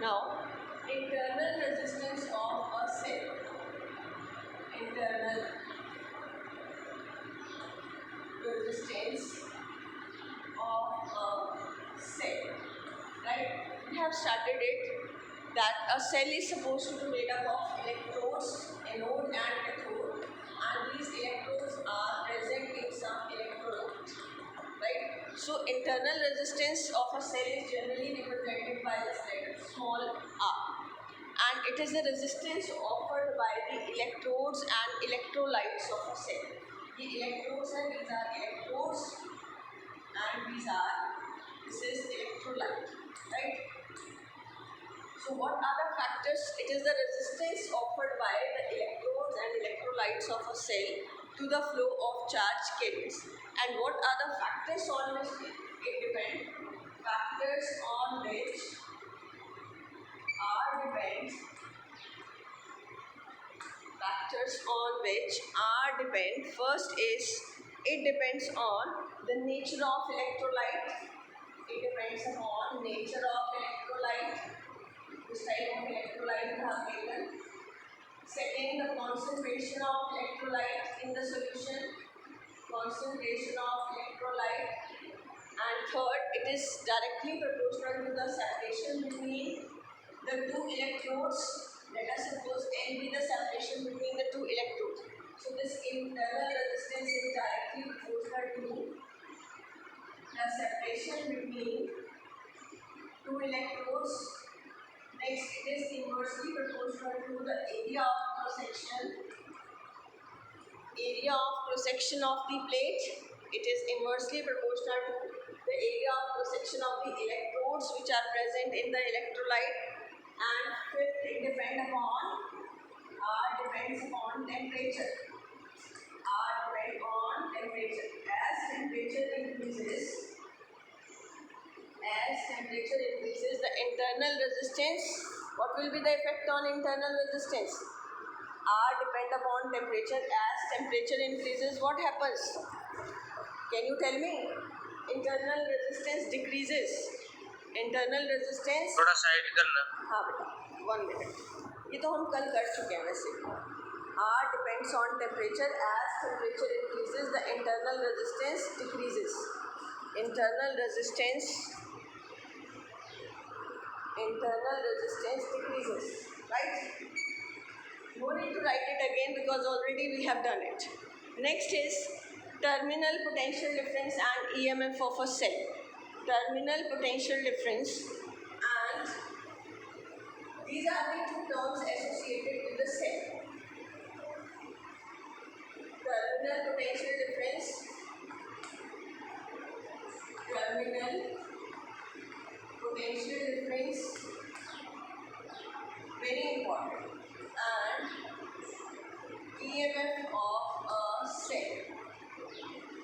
Now, internal resistance of a cell. Internal resistance of a cell. Right? We have started it that a cell is supposed to be made up of electrodes, anode and cathode, and these electrodes are present in some electrolyte. Right? So internal resistance of a cell is generally represented by this letter small r, and it is the resistance offered by the electrodes and electrolytes of a cell. The electrodes, and these are electrodes, and this is electrolyte, right? So what are the factors? It is the resistance offered by the electrodes and electrolytes of a cell to the flow of charged cables. And what are the factors on which it depends? Factors on which are depends. Factors on which are depend. First is it depends on the nature of electrolyte. It depends upon nature of electrolyte. This type of electrolyte we have taken. Second, the concentration of electrolyte in the solution. Concentration of electrolyte. And third, it is directly proportional to the separation between the two electrodes. Let us suppose N be the separation between the two electrodes. So this internal resistance is directly proportional to the separation between two electrodes. Next, it is inversely proportional to the area of cross-section. Area of cross-section of the plate. It is inversely proportional to the area of cross-section of the electrodes which are present in the electrolyte. And fifth, it depends upon temperature. R depends on temperature. As temperature increases, the internal resistance, what will be the effect on internal resistance? R depend upon temperature. As temperature increases, what happens? Can you tell me? Internal resistance decreases. Internal resistance थोड़ा side करना. हाँ बेटा 1 minute. ये तो हम कल कर चुके हैं वैसे. R depends on temperature. As temperature increases, the internal resistance decreases. Internal resistance decreases, right? No need to write it again because already we have done it. Next is terminal potential difference and EMF of a cell. Terminal potential difference, and these are the two terms associated with the cell. Terminal potential difference, very important, and EMF of a cell.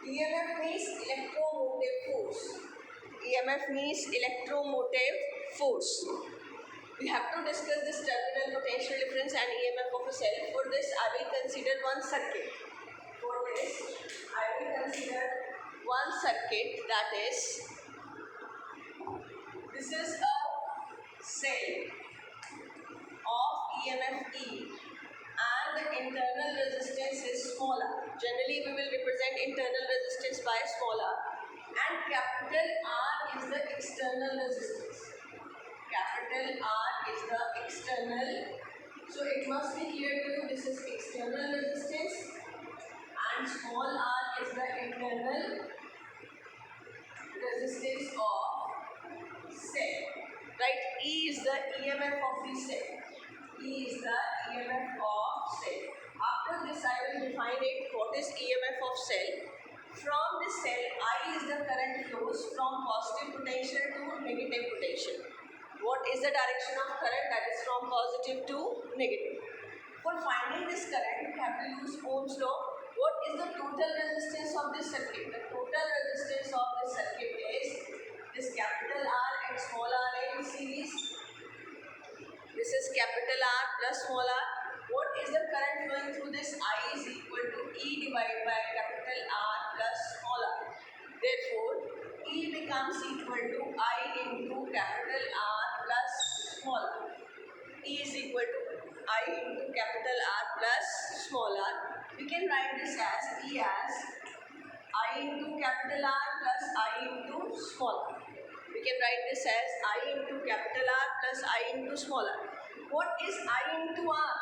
EMF means electromotive force. EMF means electromotive force. We have to discuss this terminal potential difference and EMF of a cell. For this, I will consider one circuit. That is, this is a cell of EMF E, and the internal resistance is smaller. Generally, we will represent internal resistance by smaller, and capital R is the external resistance. Capital R is the external. So it must be clear to you, this is external resistance, and small r is the internal resistance of cell. Right? E is the EMF of the cell. After this, I will define it. What is EMF of cell? From this cell, I is the current flows from positive potential to negative potential. What is the direction of current? That is from positive to negative. For finding this current, we have to use Ohm's law. What is the total resistance of this circuit? The total resistance of this circuit is this capital R and small r in series. This is capital R plus small r. What is the current flowing through this? I is equal to E divided by capital R plus small r. Therefore, E becomes equal to I into capital R plus small r. equal to I into capital R plus small r. We can write this as E as I into capital R plus I into small r. We can write this as I into capital R plus I into small r. What is I into R?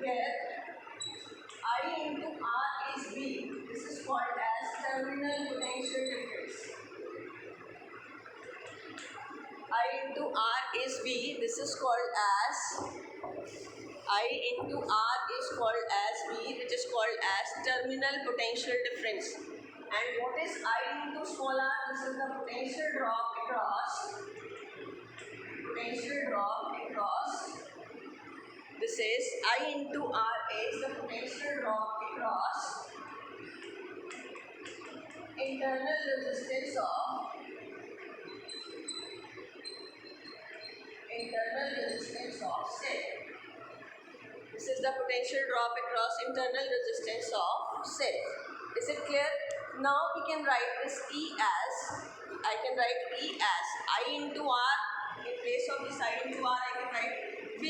Here, I into R is V. This is called as terminal potential difference. I into R is V. This is called as I into R is called as V, which is called as terminal potential difference. And what is I into small r? This is the potential drop across. Potential drop across. This is I into R is the potential drop across internal resistance of cell. This is the potential drop across internal resistance of cell. Is it clear? Now we can write this E as, I can write E as I into R. In place of this I into R, I can write V.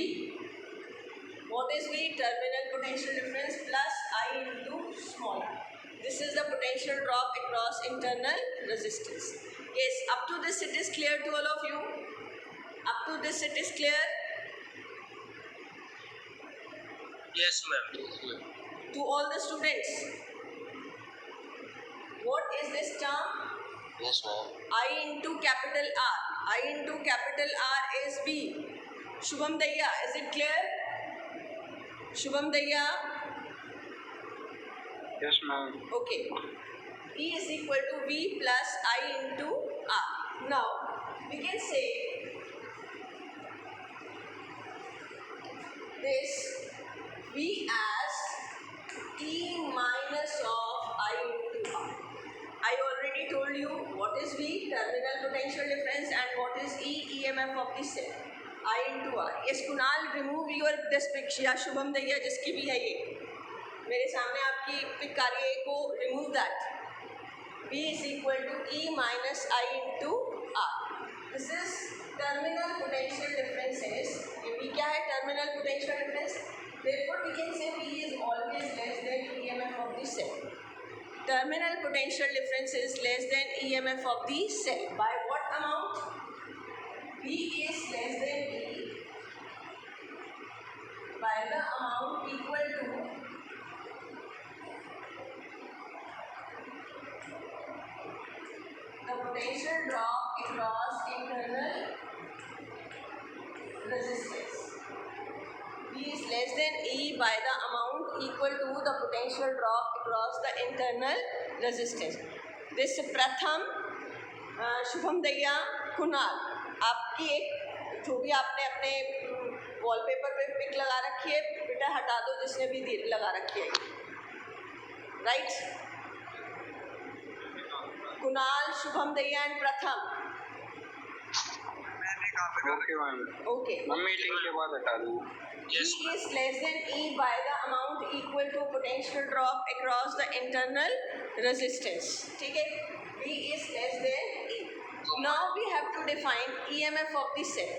What is V? Terminal potential difference plus I into small r. This is the potential drop across internal resistance. Yes, up to this it is clear to all of you? Up to this it is clear? Yes, ma'am. To all the students? What is this term? Yes, ma'am. I into capital R. I into capital R is V. Shubham Daya, is it clear? Shubham Daya? Yes, ma'am. Okay. E is equal to V plus I into R. Now, we can say this V as E minus of I into R. I already told you what is V, terminal potential difference, and what is E, EMF of the cell. I into R. Yes, Kunal, remove your this picture. या शुभम दैया जिसकी भी है ये मेरे सामने आपकी pick आ रही है को remove that. V is equal to E minus I into R. This is terminal potential differences. V क्या है terminal potential difference? Therefore, we can say V is always less than EMF of the cell. Terminal potential difference is less than EMF of the cell. By what amount? V is less than E by the amount equal to the potential drop across internal resistance. V is less than E by the amount equal to the potential drop across the internal resistance. This Pratham, Shubham Daya, Kunal, आपकी एक जो भी आपने अपने wallpaper पे pick लगा रखी है बेटा हटा दो जिसने भी लगा रखी है right Kunal Shubham Daya and प्रथम ओके मैम ओके मीटिंग के बाद हटा दूँ Yes, E is less than E by the amount equal to potential drop across the internal resistance. ठीक है? E is less than E. Now we have to define EMF of the cell.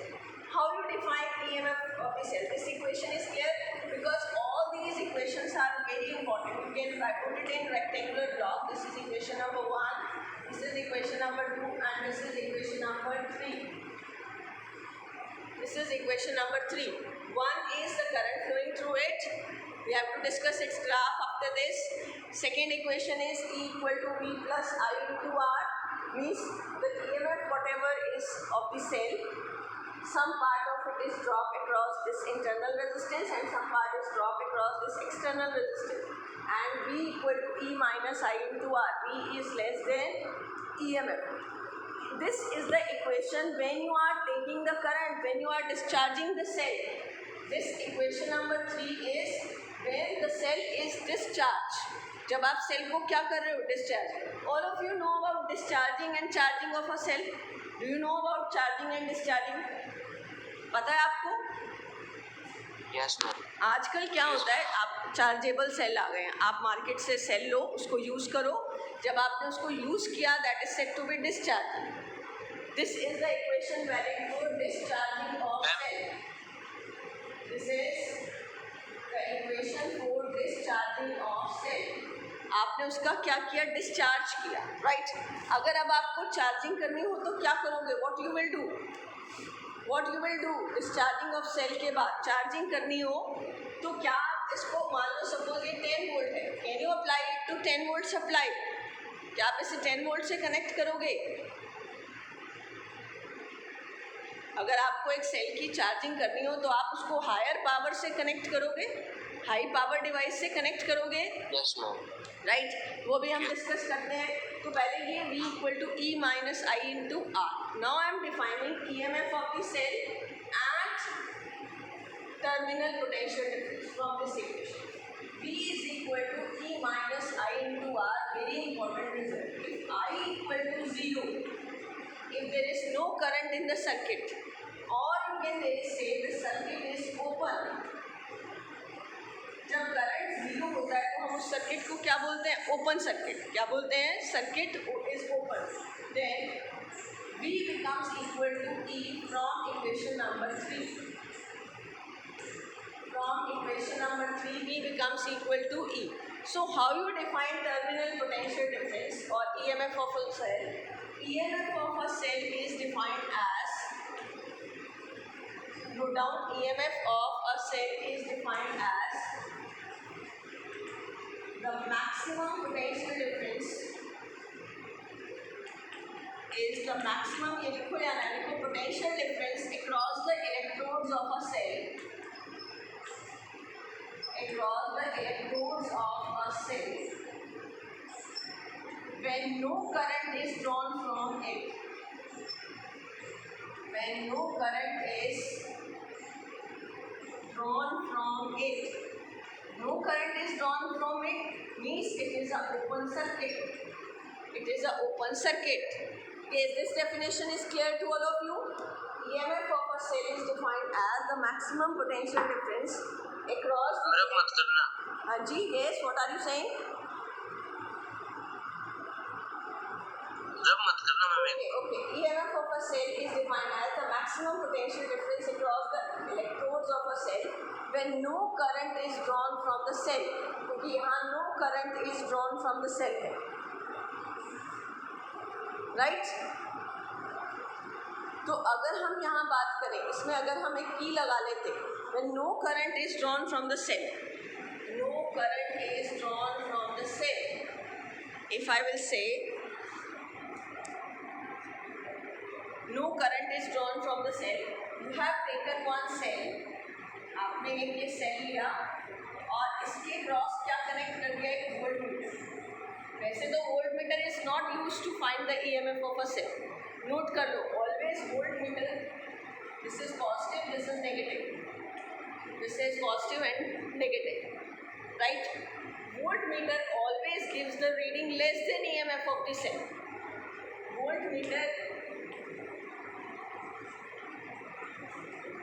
How you define EMF of the cell? This equation is clear because all these equations are very important. You can put it in rectangular block. This is equation number 1. This is equation number 2, and this is equation number 3. This is equation number 3. 1 is the current flowing through it. We have to discuss its graph after this. Second equation is E equal to V plus I into R. Means the EMF whatever is of the cell, some part of it is dropped across this internal resistance and some part is dropped across this external resistance. And V equal to E minus I into R. V is less than EMF. This is the equation when you are taking the current, when you are discharging the cell. This equation number 3 is when the cell is discharged. जब आप cell को क्या कर रहे हो discharge all of you know about discharging and charging of a cell do you know about charging and discharging पता है आपको yes, ma'am. आजकल क्या होता है आप चार्जेबल सेल आ गए हैं आप मार्केट से सेल लो उसको यूज़ करो जब आपने उसको यूज़ किया that is set to be discharge this is the equation valid for discharging of cell This is the equation for discharging of cell. आपने उसका क्या किया? डिस्चार्ज किया, राइट? अगर अब आपको चार्जिंग करनी हो तो क्या करोगे? What you will do? Discharging of cell के बाद चार्जिंग करनी हो तो क्या आप इसको, मान लो सपोज ये 10 वोल्ट है, can you apply it to 10 volt supply? क्या आप इसे 10 वोल्ट से कनेक्ट करोगे? अगर आपको एक सेल की चार्जिंग करनी हो तो आप उसको हायर पावर से कनेक्ट करोगे, हाई पावर डिवाइस से कनेक्ट करोगे, Yes, ma'am. राइट? वो भी हम डिस्कस करते हैं. तो पहले ये V equal to E minus I into R. Now I am defining E M F of the cell at terminal potential difference from this equation. V is equal to E minus I into R. Very important result. If I equal to 0, if there is no current in the circuit, or you can say the circuit is open. जब current 0 होता है तो हम उस circuit को क्या बोलते हैं? Open circuit. क्या बोलते हैं? Circuit is open. Then V becomes equal to E from equation number 3. From equation number 3, V becomes equal to E. So how you define terminal potential difference or EMF of a cell? EMF of a cell is defined as, note down, EMF of a cell is defined as the maximum potential difference is the maximum, ये लिखो या ना लिखो, potential difference across the electrodes of a cell, across the electrodes of a cell when no current is drawn from it. When no current is drawn from it. No current is drawn from it means it is an open circuit. It is an open circuit. Yes, this definition is clear to all of you. EMF of a cell is defined as the maximum potential difference across the. रब मत करना. Ji, yes, what are you saying? रब मत करना ma'am. Okay. EMF of a cell is defined as the maximum potential difference across the electrodes of a cell when no current is drawn from the cell. क्योंकि यहाँ no current is drawn from the cell है, right? तो अगर हम यहाँ बात करें, इसमें अगर हम एक की लगा लेते, when no current is drawn from the cell, no current is drawn from the cell. If I will say no current is drawn from the cell, you have taken one cell, आपने एक ये cell लिया और इसके cross क्या connect कर दिया? एक वोल्ट मीटर. वैसे तो volt meter is not used to find the EMF of a cell. Note कर लो, always volt meter, this is positive, this is negative, this is positive and negative, right? Volt meter always gives the reading less than EMF of the cell. Volt meter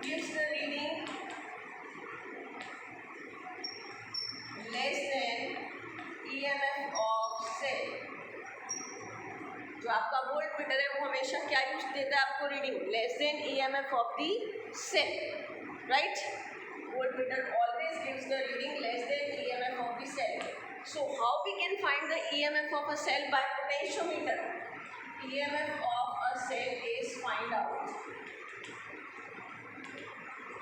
gives the reading less than EMF of cell. जो आपका volt meter है वो हमेशा क्या use देता है आपको? Reading less then EMF of the cell, right? Volt meter always gives the reading less than EMF of the cell. So how we can find the EMF of a cell? By potentiometer. EMF of a cell is find out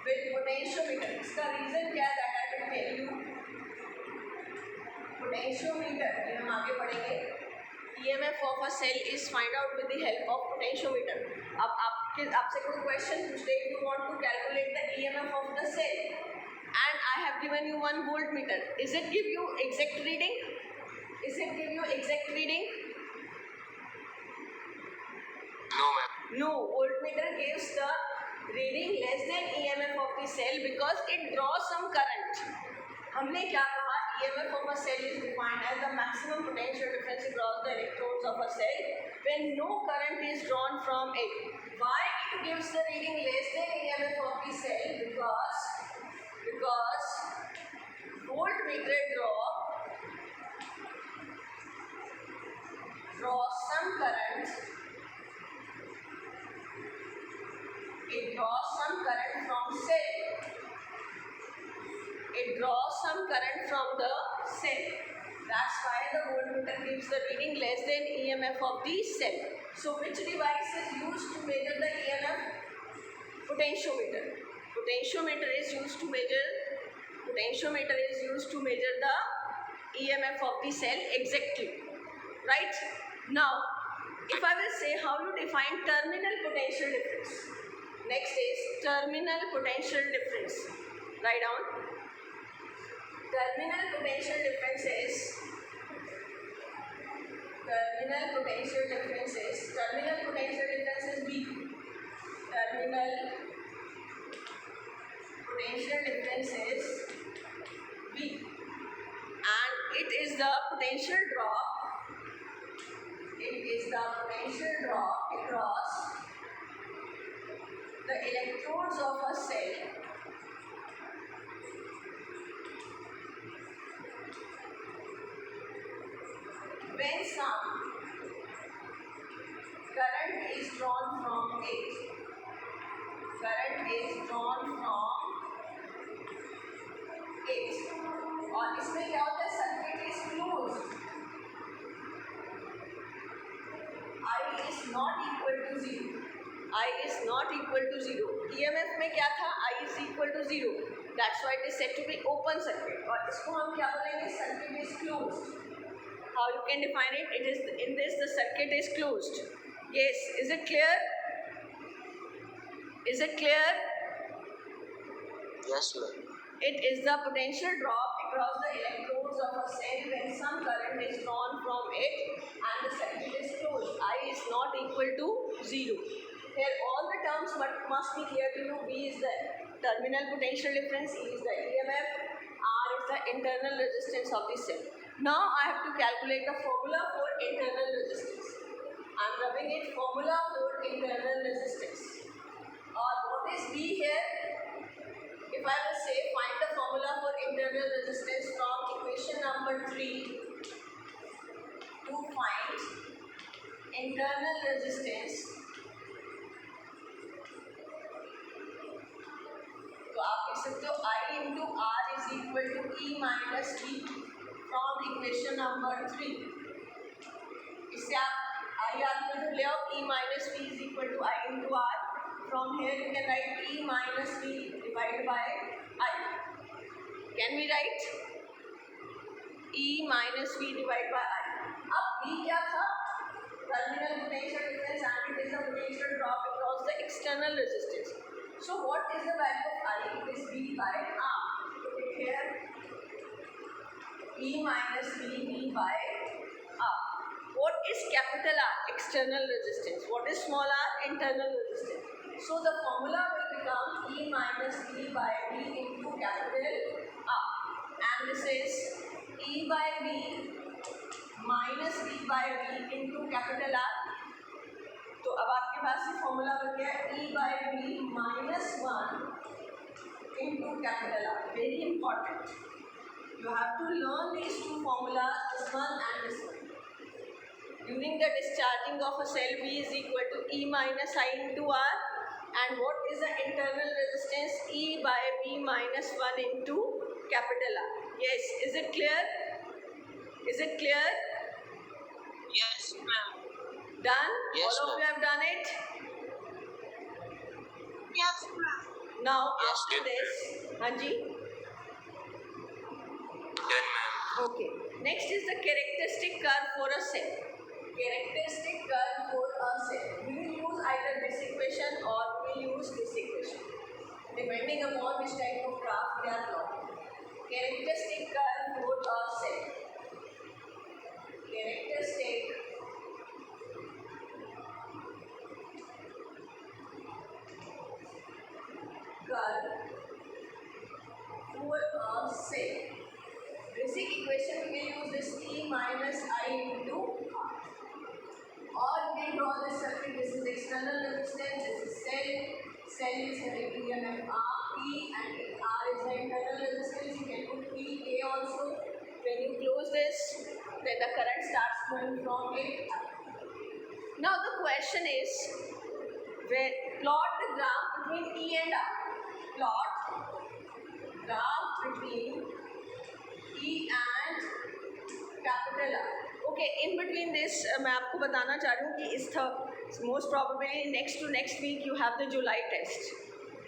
with potentiometer. इसका reason क्या है? That I will tell you. Potentiometer, ये हम आगे पढ़ेंगे. EMF of a cell is find out with the help of potentiometer. अब आपसे कोई क्वेश्चन पूछते हैं, you want to calculate the EMF of the cell, and I have given you one voltmeter. Is it give you exact reading? Is it give you exact reading? No, ma'am. No, voltmeter gives the reading less than EMF of the cell because it draws some current. हमने क्या कहा? EMF of a cell is defined as the maximum potential difference across the electrodes of a cell when no current is drawn from it. Why it gives the reading less than EMF of the cell? Because voltmeter draws some current. It draws some current from cell. it draws some current from the cell. That's why the voltmeter gives the reading less than EMF of the cell. So which device is used to measure the EMF? Potentiometer. Potentiometer is used to measure the EMF of the cell exactly. Right? Now, if I will say how you define terminal potential difference. Next is terminal potential difference. Write down. Terminal potential difference is V. Terminal potential difference is V, and it is the potential drop. Across the electrodes of a cell when some current is drawn from it. और इसमें क्या होता है? Circuit is closed. I is not equal to 0. EMF में क्या था? I is equal to 0. That's why it is said to be open circuit. और इसको हम क्या बोलेंगे? Circuit is closed. How you can define it? It is in this the circuit is closed. Yes. Is it clear? Yes, ma'am. It is the potential drop across the electrodes of a cell when some current is drawn from it and the circuit is closed. I is not equal to 0. Here all the terms must be clear to you. V is the terminal potential difference, E is the EMF, R is the internal resistance of the cell. Now I have to calculate the formula for internal resistance. I am rubbing it, formula for internal resistance. Or what is V here? If I will say find the formula for internal resistance from equation number 3 to find internal resistance, तो आप लिख सकते हो I into R is equal to E minus V from equation number 3. इससे आप I आगे ले आओ, E minus V is equal to I into R. From here you can write E minus V divided by I. Can we write? E minus V divided by I. अब V क्या था? Terminal potential difference and it is the potential drop across the external resistance. So what is the value of I? It is V by R. Put it here. E minus V by R. What is capital R? External resistance. What is small r? Internal resistance. So the formula will become E minus V by V into capital R. And this is E by V minus V by V into capital R. तो अब आपके पास ये formula बन गया E by V minus 1 into capital R. Very important. You have to learn these two formulas, this one and this one. During the discharging of a cell, V is equal to E minus I into R. And what is the internal resistance? E by V minus 1 into capital R. Yes, is it clear? Yes, ma'am. Done? Yes, All of you have done it? Yes, ma'am. Now Yes, after did, this, Hanji? Done, ma'am. Okay. Next is the characteristic curve for a cell. We will use either this equation or we will use this equation, depending upon which type of graph we are plotting. Characteristic curve for a cell. Characteristic curve for a cell. Basic equation we will use this E minus I into R. Or we can draw this circuit. This is external resistance, this is cell. Cell is having EMF R, P, and R is the internal resistance. You can put P, A also. When you close this, then the current starts flowing from it. Now the question is, plot the graph between E and R. Plot graph between E and capital R. Okay, in between this मैं आपको बताना चाह रही हूँ कि इस most probably next to next week you have the July test.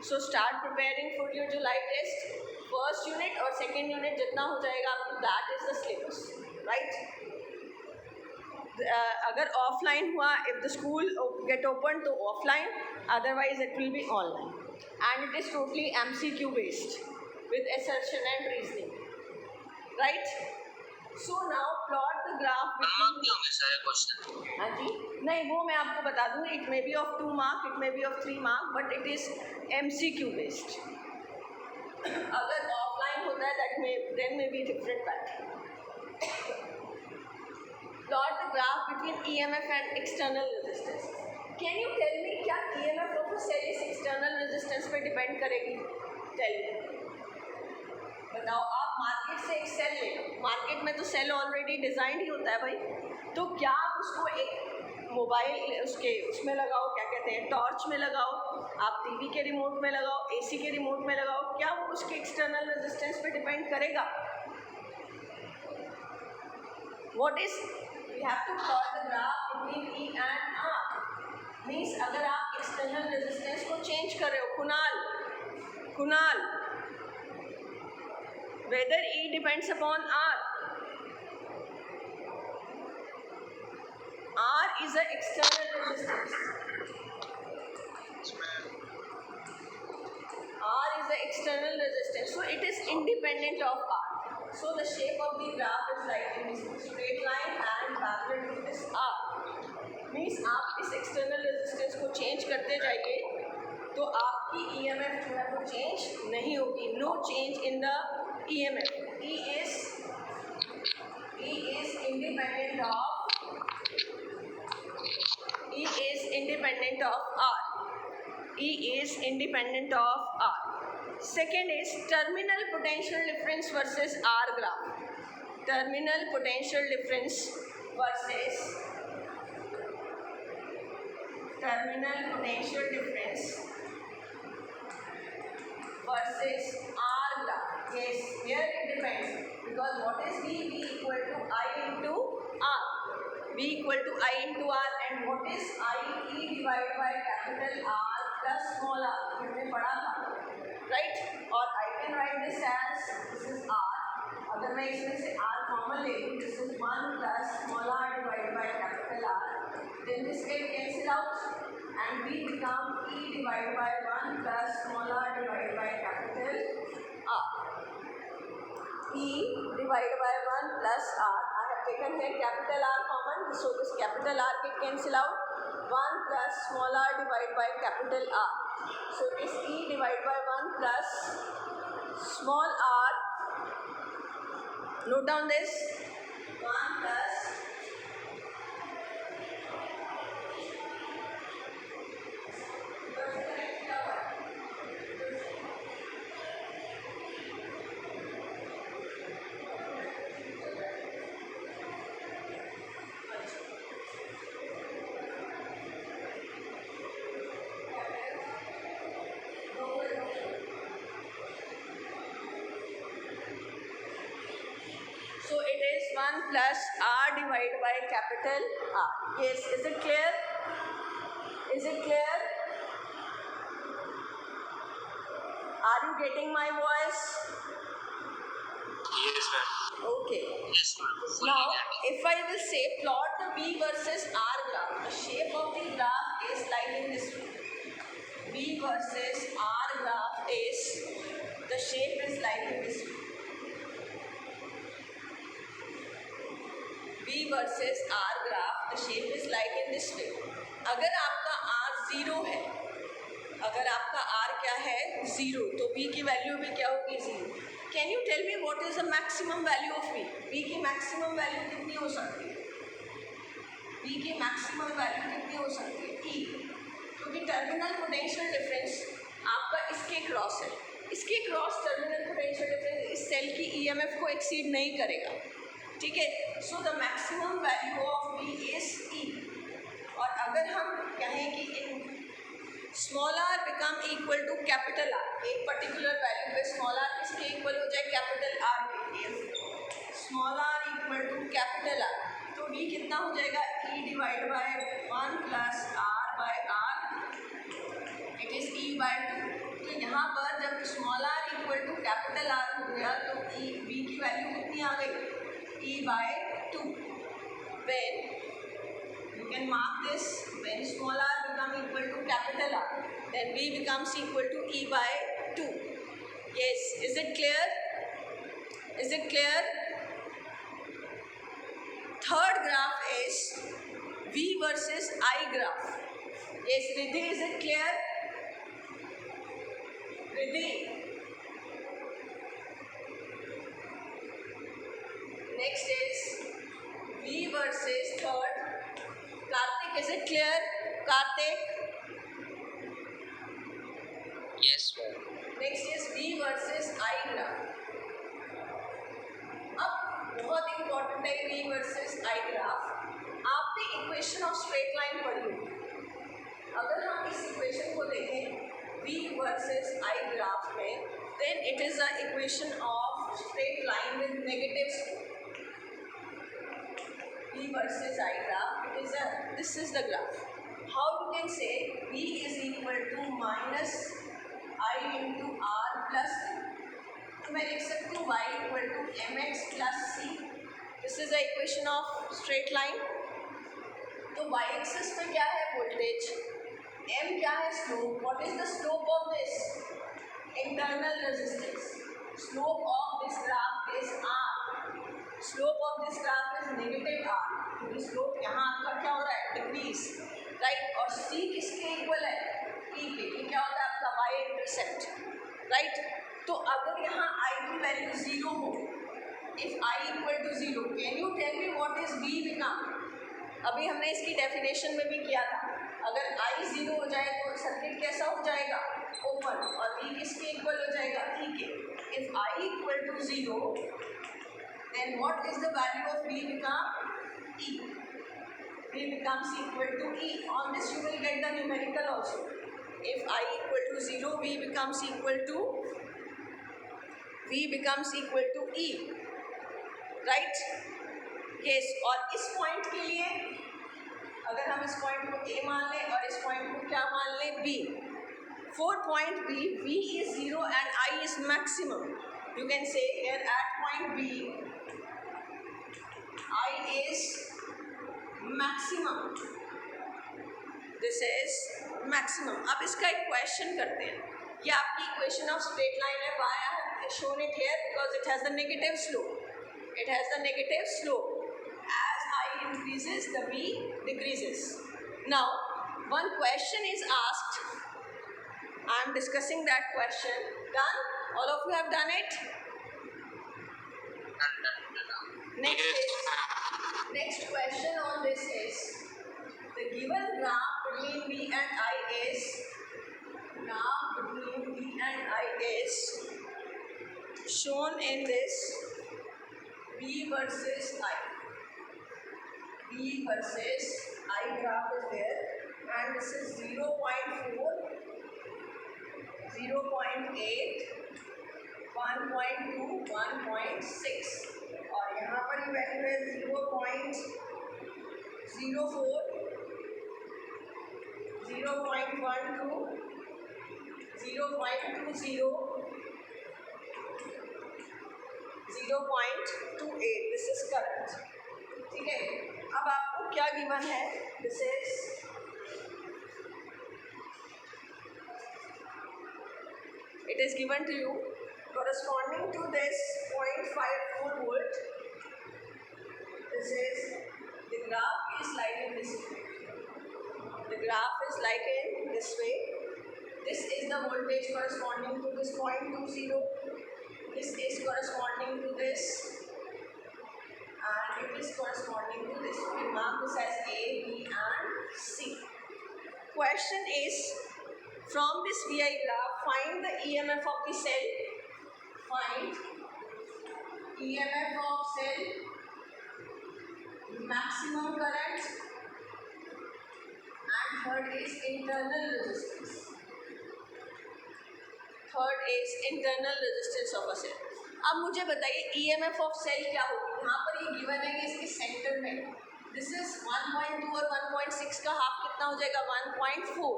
So start preparing for your July test. First unit और second unit जितना हो जाएगा आपको, that is the syllabus, right? अगर offline हुआ, if the school get open तो offline, otherwise it will be online, and it is totally MCQ based with assertion and reasoning, right? So now plot the graph between. Mark होंगे सारे question? हाँ जी, नहीं वो मैं आपको बता दूँ, it may be of 2 mark, it may be of 3 mark, but it is MCQ based. अगर offline होता है then may be different pattern. Plot the graph between EMF and external resistance. Can you tell me क्या EMF of a cell is external resistance पे depend करेगी? Tell me. बताओ, आप market से एक सेल ले लो, मार्केट में तो सेल ऑलरेडी डिज़ाइंड ही होता है भाई, तो क्या आप उसको एक मोबाइल उसमें लगाओ, क्या कहते हैं, टॉर्च में लगाओ, आप टीवी के रिमोट में लगाओ, एसी के रिमोट में लगाओ, क्या वो उसके एक्सटर्नल रेजिस्टेंस पे डिपेंड करेगा? What is, we have to plot the graph between E and R. Means अगर आप एक्सटर्नल रेजिस्टेंस को चेंज कर रहे हो, Kunal, whether E depends upon R. R is an external resistance. R is an external resistance, so it is independent of R. So the shape of the graph is like in this straight line and parallel to this R. Means आप इस external resistance को change करते जाइए तो आपकी EMF जो है वो change नहीं होगी. No change in the EMF. E is independent of R. E is independent of R. Second is terminal potential difference versus R graph. Terminal potential difference versus R graph. Yes, here it depends, because what is V? V equal to I into R. V equal to I into R, and what is I? E divided by capital R plus small r. हमने पढ़ा था, right? और I can write this as, this is R. अगर मैं इसमें से R common ले लूँ, this is 1 plus small r divided by capital R. Then this get cancel out, and V become E divided by 1 plus small r divided by capital R. E divided by 1 plus R. I have taken here capital R common, so this capital R get cancel out. 1 plus small r divided by capital R. So this E divided by 1 plus small r. Note down this. 1 plus so it is 1 plus R divided by capital R. Yes, is it clear? Is it clear? Are you getting my voice? Yes, ma'am. Okay. Yes, ma'am. Now, if I will say plot the V versus R graph, the shape of the graph is like in this way. V versus R graph is, the shape is like in this way. V versus R graph, the shape is like in this way. अगर आपका R 0 है, अगर आपका R क्या है 0, तो V की value भी क्या होगी 0. Can you tell me what is the maximum value of V? V की maximum value कितनी हो सकती है? V की maximum value कितनी हो सकती है? E. क्योंकि टर्मिनल पोटेंशियल डिफरेंस आपका इसके क्रॉस है, इसके क्रॉस टर्मिनल पोटेंशियल डिफरेंस इस सेल की EMF को एक्सीड नहीं करेगा. ठीक है, so the maximum value of V is E. और अगर हम कहें कि इन small r become equal to capital R, एक पर्टिकुलर वैल्यू पे स्मॉल आर किसके इक्वल हो जाए, कैपिटल आर के। Small r equal to capital R, तो वी कितना हो जाएगा, E divide by 1 plus R bye are, it is E by 2। तो यहाँ पर जब small r equal to capital R हो गया तो ई वी की वैल्यू कितनी आ गई, ई by 2। When you can mark this, when small r become equal to capital R, then v becomes equal to e by 2. Yes, is it clear? Is it clear? Third graph is v versus I graph. Yes, Riddhi, is it clear? Riddhi. Next is v versus third. Karthik, is it clear? Karthik. Yes, sir. Next is V versus I graph. अब बहुत important है V versus I graph. आपने equation of straight line पढ़ी होगी। अगर हम इस equation को देखें V versus I graph में, then it is a equation of straight line with negative slope. V versus I graph, this is the graph. How you can say V is equal to minus I into R plus C. तो मैं लिख सकती हूँ Y equal to mx plus C. This is the equation of straight line. तो y axis पे क्या है, voltage, m क्या है, slope. What is the slope of this? Internal resistance. Slope of this graph is R. Slope of this graph is negative R, क्योंकि slope यहाँ आपका क्या हो रहा है, डिक्रीज, राइट. और सी किसके इक्वल है, ई के. ये क्या होता है आपका वाई इंटरसेप्ट, राइट. तो अगर यहाँ आई की वैल्यू 0 हो, if I equal to 0, can you tell me what is V become. अभी हमने इसकी डेफिनेशन में भी किया था, अगर आई 0 हो जाए तो सर्किट कैसा हो जाएगा, ओपन, और वी किसके इक्वल हो जाएगा, ई के. If I equal to 0, then what is the value of V become E? V becomes equal to E. On this you will get the numerical also. If I equal to 0, V becomes equal to E. Right? Yes. और इस point के लिए अगर हम इस point को A मान लें और इस point को क्या मान लें, B. For point B, V is 0 and I is maximum. You can say here at point B, I is maximum. This is maximum. अब इसका एक क्वेश्चन करते हैं. ये आपकी इक्वेशन ऑफ स्ट्रेट लाइन है. Why I have shown it here? Because it has the negative slope. It has the negative slope. As I increases, the V decreases. Now, one question is asked. I am discussing that question. Done? All of you have done it? Next question on this is, the given graph between V and I is, shown in this V versus I. V versus I graph is there, and this is 0.4, 0.8, 1.2, 1.6, और यहाँ पर ये value है 0.04, 0.12, 0.20, 0.28. This is current. ठीक है. अब आपको क्या गिवन है, this is it is given to you corresponding to this 0.54 volt. This is, the graph is like in this way. The graph is like in this way. This is the voltage corresponding to this 0.20. This is corresponding to this, and it is corresponding to this. We mark this as A, B, and C. Question is, from this VI graph, find the EMF of the cell. Find EMF of cell, maximum current, and third is internal resistance. is internal resistance of a cell. अब मुझे बताइए EMF of cell क्या होगी. यहाँ पर ये given है कि इसके सेंटर में this is 1.2 और 1.6 का हाफ कितना हो जाएगा 1.4.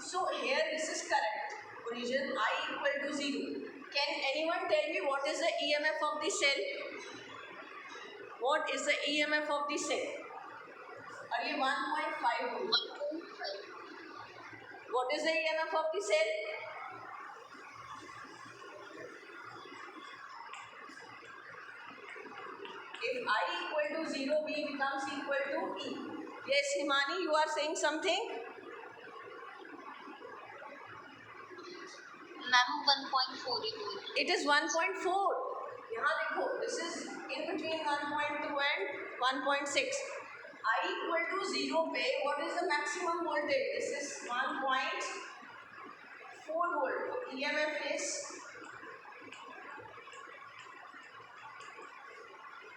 So here this is current. Origin I equal to 0. Can anyone tell me what is the EMF of the cell? What is the EMF of the cell? और ये 1.5 होगी. What is the EMF of the cell? If I equal to 0, B becomes equal to E. Yes, Himani, you are saying something? Ma'am 1.4 It is 1.4. यहाँ देखो, this is in between 1.2 and 1.6. I equal to 0 पे, what is the maximum voltage? This is 1.4 volt. EMF is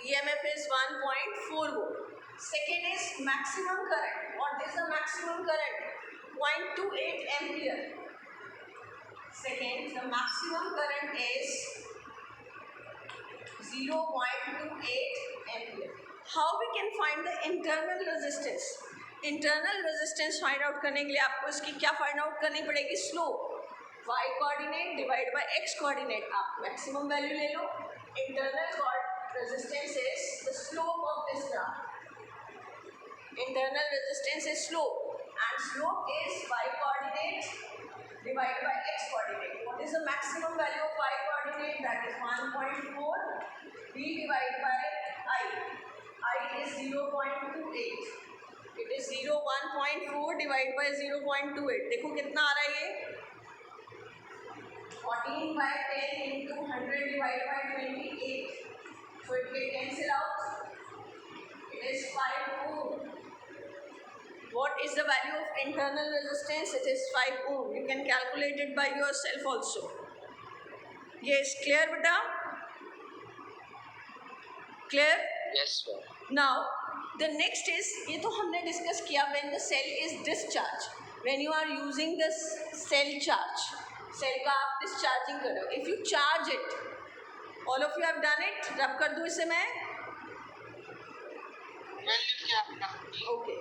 EMF is 1.4 volt. Second is maximum current. What is the maximum current? 0.28 ampere. Second, the maximum current is 0.28 ampere. How we can find the internal resistance? Internal resistance find out करने के लिए आपको इसकी क्या find out करनी पड़ेगी? Slope. Y coordinate divided by x coordinate. आप maximum value ले लो. Internal resistance is the slope of this graph. Internal resistance is slope, and slope is y coordinate divided by x coordinate. What is the maximum value of y coordinate? That is 1.4. B divided by I. I is 0.28. It is 1.4 divided by 0.28. देखो कितना आ रहा है ये? 14 by 10 into 100 divided by 28. So it will cancel out. It is 5 ohm. What is the value of internal resistance? It is 5 ohm. You can calculate it by yourself also. Yes, clear beta? Clear? Yes, sir. Now, the next is, ये तो हमने discuss किया when the cell is discharged. When you are using the cell charge. Cell का आप discharging कर रहे हो. If you charge it, all of you have done it. रब कर दूँ इसे मैं. Okay.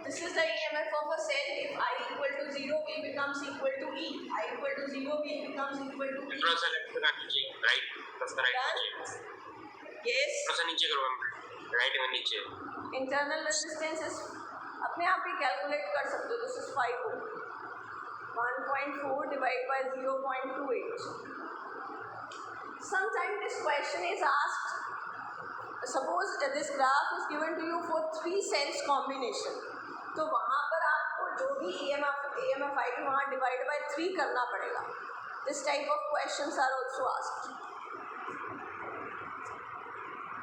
This is the EMF of a cell. If I equal to 0, B becomes equal to E. I equal to 0, B becomes equal to E. थोड़ा सा left का नीचे, right, थोड़ा सा राइट नीचे. Yes. थोड़ा सा नीचे करो हम, राइट में नीचे. Internal resistance is अपने आप ही calculate कर सकते हो. This is 5 ohm. 1.4 divided by 0.28. Sometimes this question is asked. Suppose this graph is given to you for 3 cells combination. तो वहाँ पर आपको जो भी EMF आएगी वहाँ divide by 3 करना पड़ेगा. This type of questions are also asked.